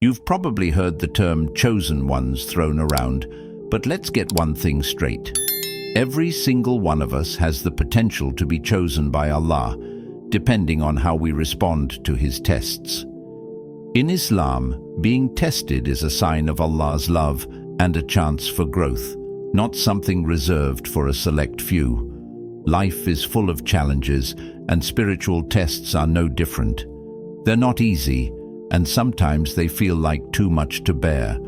You've probably heard the term chosen ones thrown around, but let's get one thing straight. Every single one of us has the potential to be chosen by Allah, depending on how we respond to His tests. In Islam, being tested is a sign of Allah's love and a chance for growth, not something reserved for a select few. Life is full of challenges, and spiritual tests are no different. They're not easy, and sometimes they feel like too much to bear.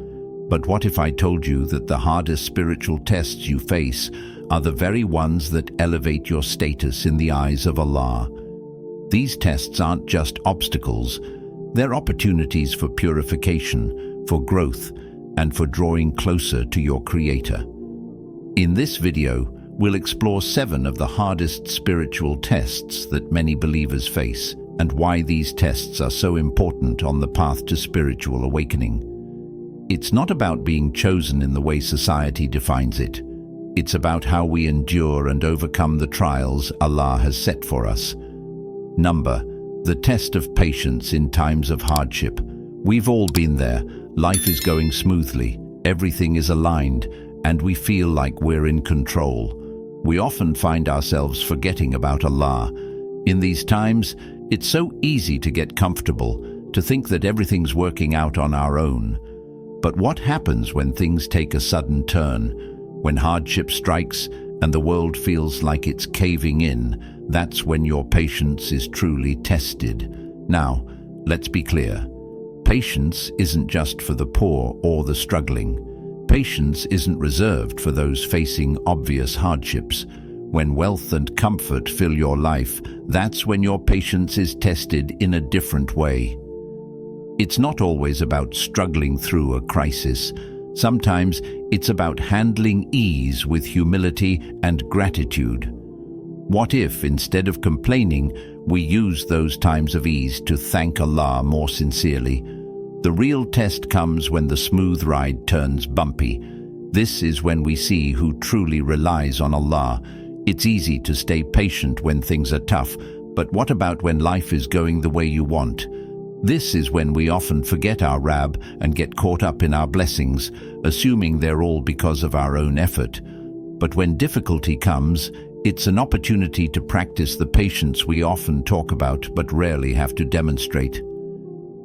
But what if I told you that the hardest spiritual tests you face are the very ones that elevate your status in the eyes of Allah? These tests aren't just obstacles, they're opportunities for purification, for growth, and for drawing closer to your Creator. In this video, we'll explore 7 of the hardest spiritual tests that many believers face, and why these tests are so important on the path to spiritual awakening. It's not about being chosen in the way society defines it. It's about how we endure and overcome the trials Allah has set for us. Number, the test of patience in times of hardship. We've all been there. Life is going smoothly, everything is aligned, and we feel like we're in control. We often find ourselves forgetting about Allah. In these times, it's so easy to get comfortable, to think that everything's working out on our own. But what happens when things take a sudden turn? When hardship strikes and the world feels like it's caving in, that's when your patience is truly tested. Now, let's be clear. Patience isn't just for the poor or the struggling. Patience isn't reserved for those facing obvious hardships. When wealth and comfort fill your life, that's when your patience is tested in a different way. It's not always about struggling through a crisis. Sometimes it's about handling ease with humility and gratitude. What if, instead of complaining, we use those times of ease to thank Allah more sincerely? The real test comes when the smooth ride turns bumpy. This is when we see who truly relies on Allah. It's easy to stay patient when things are tough, but what about when life is going the way you want? This is when we often forget our Rabb and get caught up in our blessings, assuming they're all because of our own effort. But when difficulty comes, it's an opportunity to practice the patience we often talk about but rarely have to demonstrate.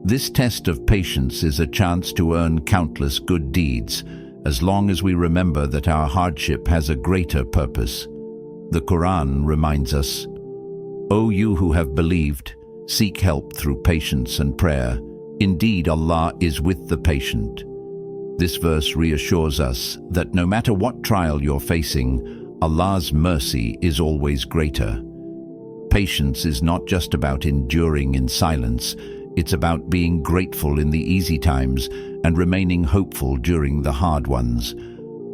This test of patience is a chance to earn countless good deeds, as long as we remember that our hardship has a greater purpose. The Quran reminds us, "O you who have believed, seek help through patience and prayer. Indeed, Allah is with the patient." This verse reassures us that no matter what trial you're facing, Allah's mercy is always greater. Patience is not just about enduring in silence, it's about being grateful in the easy times and remaining hopeful during the hard ones.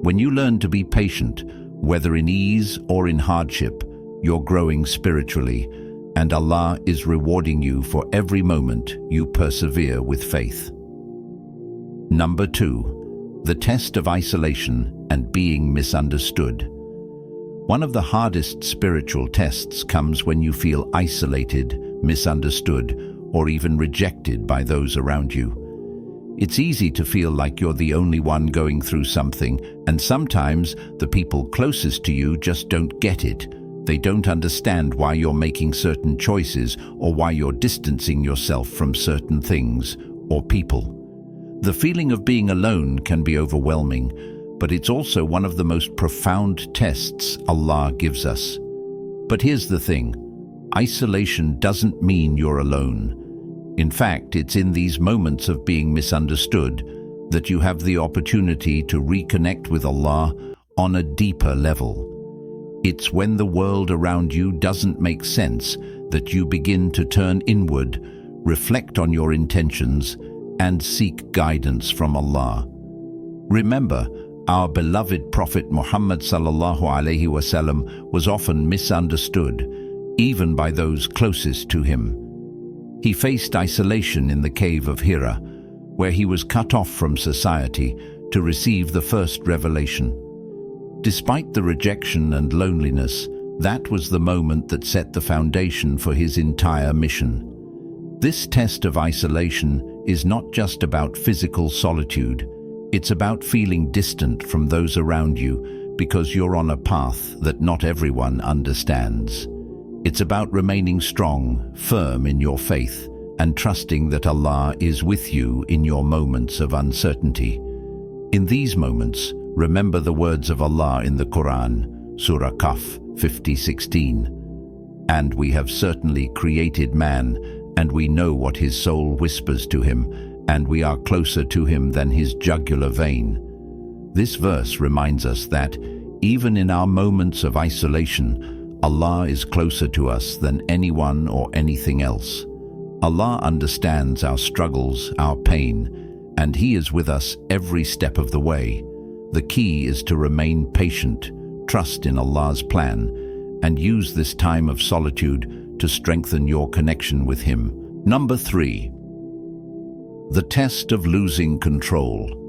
When you learn to be patient, whether in ease or in hardship, you're growing spiritually, and Allah is rewarding you for every moment you persevere with faith. Number 2, the test of isolation and being misunderstood. One of the hardest spiritual tests comes when you feel isolated, misunderstood, or even rejected by those around you. It's easy to feel like you're the only one going through something, and sometimes the people closest to you just don't get it. They don't understand why you're making certain choices or why you're distancing yourself from certain things or people. The feeling of being alone can be overwhelming, but it's also one of the most profound tests Allah gives us. But here's the thing, isolation doesn't mean you're alone. In fact, it's in these moments of being misunderstood that you have the opportunity to reconnect with Allah on a deeper level. It's when the world around you doesn't make sense that you begin to turn inward, reflect on your intentions, and seek guidance from Allah. Remember, our beloved Prophet Muhammad sallallahu alaihi wasallam was often misunderstood, even by those closest to him. He faced isolation in the cave of Hira, where he was cut off from society to receive the first revelation. Despite the rejection and loneliness, that was the moment that set the foundation for his entire mission. This test of isolation is not just about physical solitude. It's about feeling distant from those around you because you're on a path that not everyone understands. It's about remaining strong, firm in your faith, and trusting that Allah is with you in your moments of uncertainty. In these moments, remember the words of Allah in the Quran, Surah Kaf 50:16. And we have certainly created man, and we know what his soul whispers to him, and we are closer to him than his jugular vein. This verse reminds us that, even in our moments of isolation, Allah is closer to us than anyone or anything else. Allah understands our struggles, our pain, and He is with us every step of the way. The key is to remain patient, trust in Allah's plan, and use this time of solitude to strengthen your connection with Him. Number 3. The test of losing control.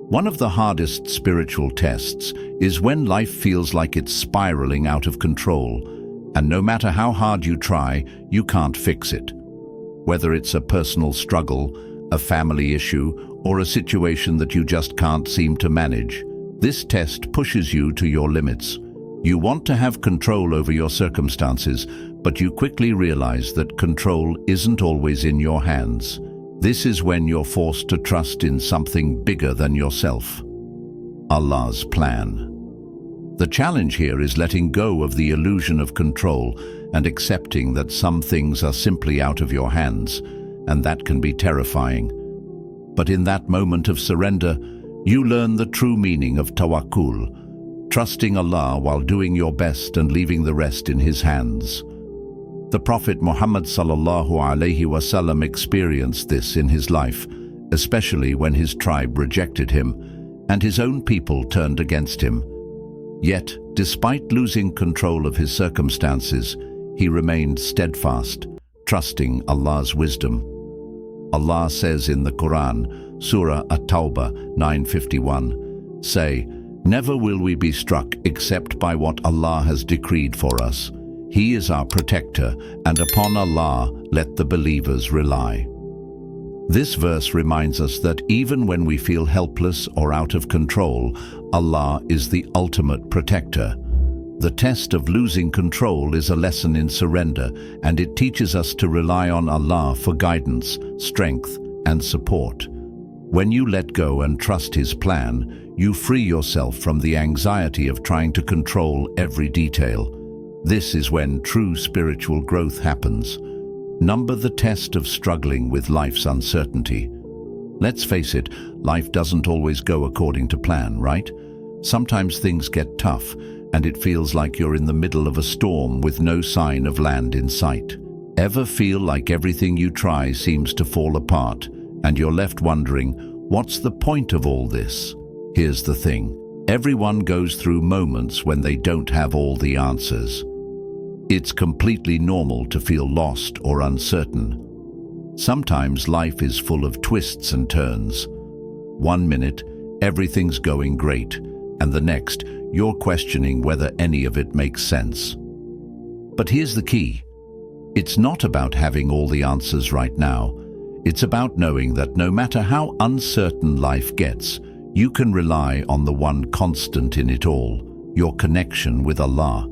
One of the hardest spiritual tests is when life feels like it's spiraling out of control, and no matter how hard you try, you can't fix it. Whether it's a personal struggle, a family issue, or a situation that you just can't seem to manage, this test pushes you to your limits. You want to have control over your circumstances, but you quickly realize that control isn't always in your hands. This is when you're forced to trust in something bigger than yourself: Allah's plan. The challenge here is letting go of the illusion of control and accepting that some things are simply out of your hands, and that can be terrifying. But in that moment of surrender, you learn the true meaning of tawakkul, trusting Allah while doing your best and leaving the rest in His hands. The Prophet Muhammad ﷺ experienced this in his life, especially when his tribe rejected him and his own people turned against him. Yet, despite losing control of his circumstances, he remained steadfast, trusting Allah's wisdom. Allah says in the Quran, Surah At-Tawbah 9:51, "Say, never will we be struck except by what Allah has decreed for us. He is our protector, and upon Allah let the believers rely." This verse reminds us that even when we feel helpless or out of control, Allah is the ultimate protector. The test of losing control is a lesson in surrender, and it teaches us to rely on Allah for guidance, strength, and support. When you let go and trust His plan, you free yourself from the anxiety of trying to control every detail. This is when true spiritual growth happens. Number the test of struggling with life's uncertainty. Let's face it, life doesn't always go according to plan, right? Sometimes things get tough, and it feels like you're in the middle of a storm with no sign of land in sight. Ever feel like everything you try seems to fall apart, and you're left wondering, what's the point of all this? Here's the thing. Everyone goes through moments when they don't have all the answers. It's completely normal to feel lost or uncertain. Sometimes life is full of twists and turns. One minute, everything's going great, and the next, you're questioning whether any of it makes sense. But here's the key. It's not about having all the answers right now. It's about knowing that no matter how uncertain life gets, you can rely on the one constant in it all, your connection with Allah.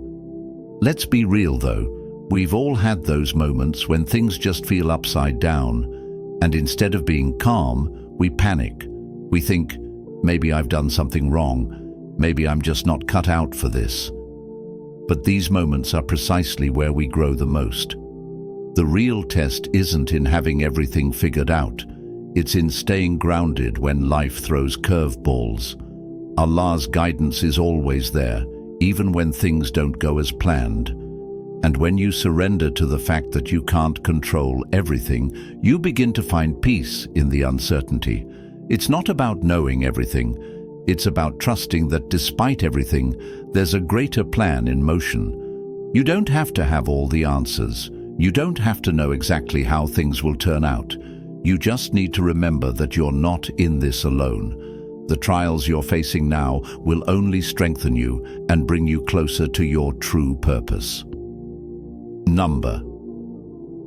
Let's be real though, we've all had those moments when things just feel upside down, and instead of being calm, we panic. We think, maybe I've done something wrong, maybe I'm just not cut out for this. But these moments are precisely where we grow the most. The real test isn't in having everything figured out, it's in staying grounded when life throws curveballs. Allah's guidance is always there, even when things don't go as planned. And when you surrender to the fact that you can't control everything, you begin to find peace in the uncertainty. It's not about knowing everything. It's about trusting that despite everything, there's a greater plan in motion. You don't have to have all the answers. You don't have to know exactly how things will turn out. You just need to remember that you're not in this alone. The trials you're facing now will only strengthen you and bring you closer to your true purpose. Number.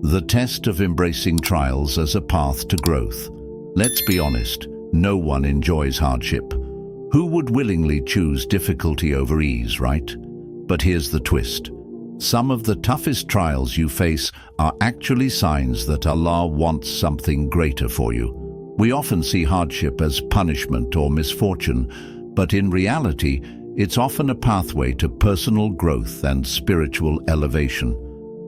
The test of embracing trials as a path to growth. Let's be honest, no one enjoys hardship. Who would willingly choose difficulty over ease, right? But here's the twist. Some of the toughest trials you face are actually signs that Allah wants something greater for you. We often see hardship as punishment or misfortune, but in reality, it's often a pathway to personal growth and spiritual elevation.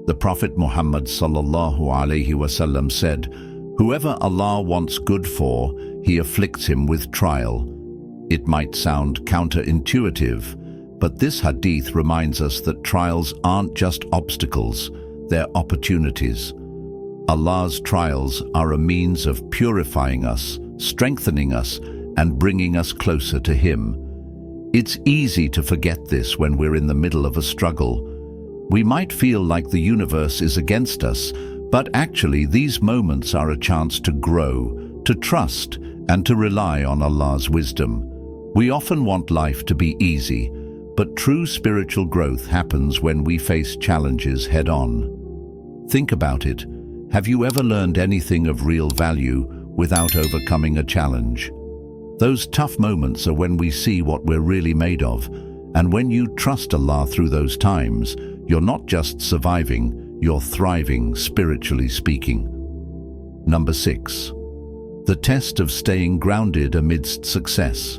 The Prophet Muhammad ﷺ said, "Whoever Allah wants good for, He afflicts him with trial." It might sound counterintuitive, but this hadith reminds us that trials aren't just obstacles, they're opportunities. Allah's trials are a means of purifying us, strengthening us, and bringing us closer to Him. It's easy to forget this when we're in the middle of a struggle. We might feel like the universe is against us, but actually these moments are a chance to grow, to trust, and to rely on Allah's wisdom. We often want life to be easy, but true spiritual growth happens when we face challenges head-on. Think about it. Have you ever learned anything of real value without overcoming a challenge? Those tough moments are when we see what we're really made of, and when you trust Allah through those times, you're not just surviving, you're thriving, spiritually speaking. Number 6. The test of staying grounded amidst success.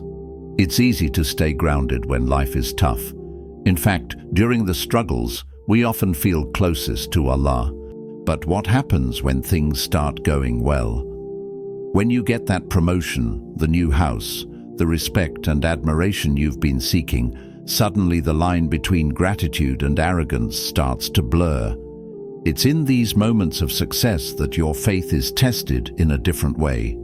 It's easy to stay grounded when life is tough. In fact, during the struggles, we often feel closest to Allah. But what happens when things start going well? When you get that promotion, the new house, the respect and admiration you've been seeking, suddenly the line between gratitude and arrogance starts to blur. It's in these moments of success that your faith is tested in a different way.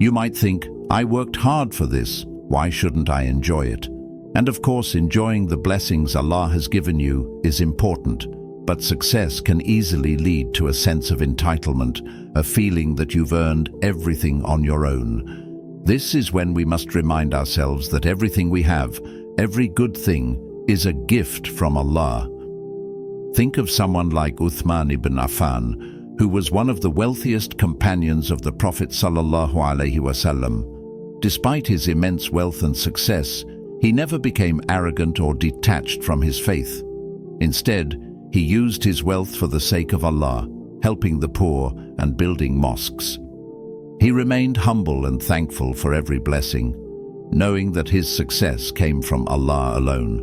You might think, "I worked hard for this, why shouldn't I enjoy it?" And of course, enjoying the blessings Allah has given you is important, but success can easily lead to a sense of entitlement, a feeling that you've earned everything on your own. This is when we must remind ourselves that everything we have, every good thing, is a gift from Allah. Think of someone like Uthman ibn Affan, who was one of the wealthiest companions of the Prophet ﷺ. Despite his immense wealth and success, he never became arrogant or detached from his faith. Instead, he used his wealth for the sake of Allah, helping the poor and building mosques. He remained humble and thankful for every blessing, knowing that his success came from Allah alone.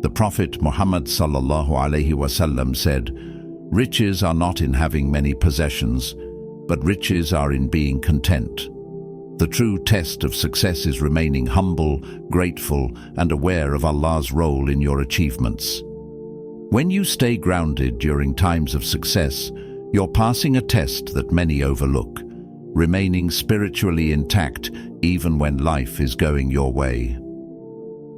The Prophet Muhammad ﷺ said, "Riches are not in having many possessions, but riches are in being content." The true test of success is remaining humble, grateful, and aware of Allah's role in your achievements. When you stay grounded during times of success, you're passing a test that many overlook, remaining spiritually intact even when life is going your way.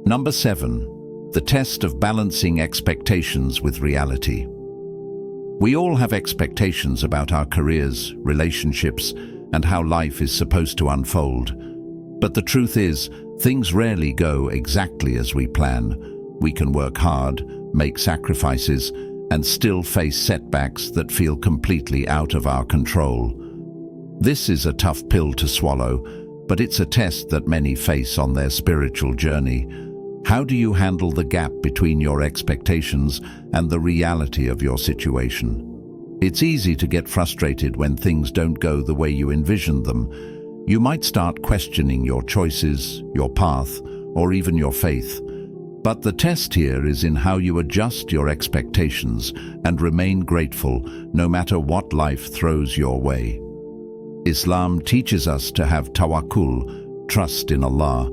Number 7. The test of balancing expectations with reality. We all have expectations about our careers, relationships, and how life is supposed to unfold. But the truth is, things rarely go exactly as we plan. We can work hard, make sacrifices, and still face setbacks that feel completely out of our control. This is a tough pill to swallow, but it's a test that many face on their spiritual journey. How do you handle the gap between your expectations and the reality of your situation? It's easy to get frustrated when things don't go the way you envisioned them. You might start questioning your choices, your path, or even your faith. But the test here is in how you adjust your expectations and remain grateful no matter what life throws your way. Islam teaches us to have tawakkul, trust in Allah,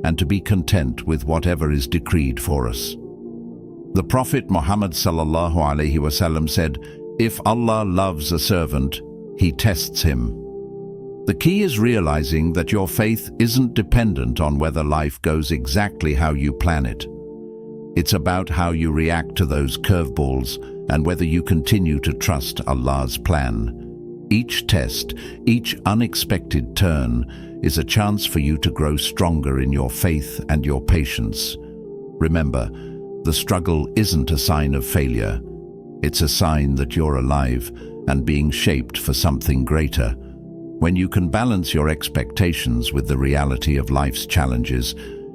and to be content with whatever is decreed for us. The Prophet Muhammad ﷺ said, "If Allah loves a servant, He tests him." The key is realizing that your faith isn't dependent on whether life goes exactly how you plan it. It's about how you react to those curveballs and whether you continue to trust Allah's plan. Each test, each unexpected turn, is a chance for you to grow stronger in your faith and your patience. Remember, the struggle isn't a sign of failure. It's a sign that you're alive and being shaped for something greater. When you can balance your expectations with the reality of life's challenges,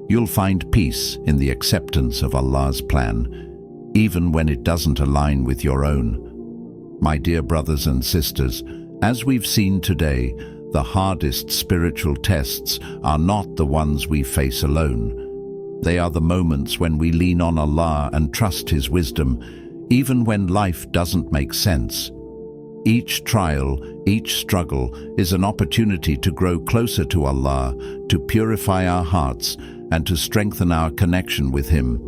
you'll find peace in the acceptance of Allah's plan, even when it doesn't align with your own. My dear brothers and sisters, as we've seen today, the hardest spiritual tests are not the ones we face alone. They are the moments when we lean on Allah and trust His wisdom, even when life doesn't make sense. Each trial, each struggle is an opportunity to grow closer to Allah, to purify our hearts, and to strengthen our connection with Him.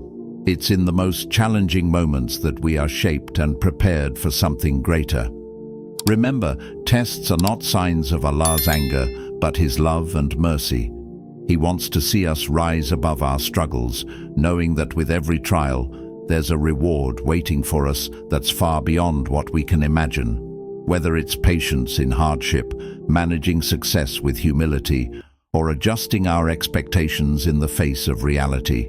It's in the most challenging moments that we are shaped and prepared for something greater. Remember, tests are not signs of Allah's anger, but His love and mercy. He wants to see us rise above our struggles, knowing that with every trial, there's a reward waiting for us that's far beyond what we can imagine. Whether it's patience in hardship, managing success with humility, or adjusting our expectations in the face of reality.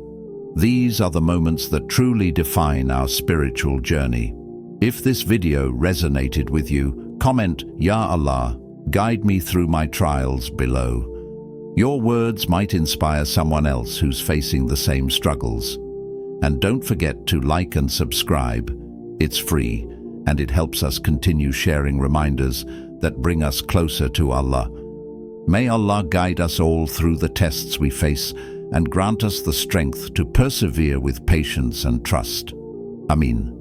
These are the moments that truly define our spiritual journey. If this video resonated with you, comment, "Ya Allah, guide me through my trials" below. Your words might inspire someone else who's facing the same struggles. And don't forget to like and subscribe. It's free, and it helps us continue sharing reminders that bring us closer to Allah. May Allah guide us all through the tests we face and grant us the strength to persevere with patience and trust. Ameen.